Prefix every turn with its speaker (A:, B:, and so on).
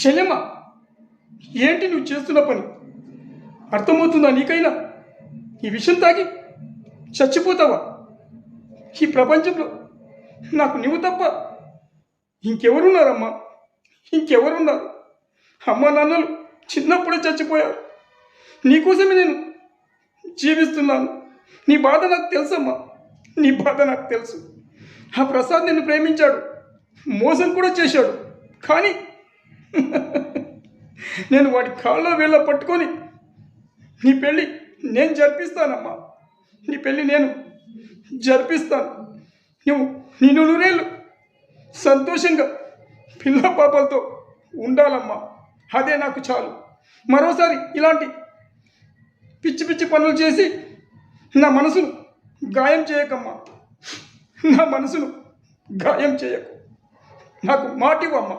A: చెల్లెమ్మ, ఏంటి నువ్వు చేస్తున్న పని? అర్థమవుతుందా నీకైనా? ఈ విషయం తాగి చచ్చిపోతావా? ఈ ప్రపంచంలో నాకు నువ్వు తప్ప ఇంకెవరున్నారమ్మా? ఇంకెవరున్నారు? అమ్మా నాన్నలు చిన్నప్పుడే చచ్చిపోయారు. నీకోసమే నేను జీవిస్తున్నాను. నీ బాధ నాకు తెలుసమ్మా, నీ బాధ నాకు తెలుసు. ఆ ప్రసాద్ నిన్ను ప్రేమించాడు, మోసం కూడా చేశాడు. కానీ నేను వాడి కాళ్ళలో వేళ్ళ పట్టుకొని నీ పెళ్ళి నేను జరిపిస్తానమ్మా. నీ పెళ్ళి నేను జరిపిస్తాను. నువ్వు నిన్ను నూరేళ్ళు సంతోషంగా పిల్ల పాపలతో ఉండాలమ్మా. అదే నాకు చాలు. మరోసారి ఇలాంటి పిచ్చి పిచ్చి పనులు చేసి నా మనసును గాయం చేయకమ్మా. నా మనసును గాయం చేయకు. నాకు మాటివమ్మా.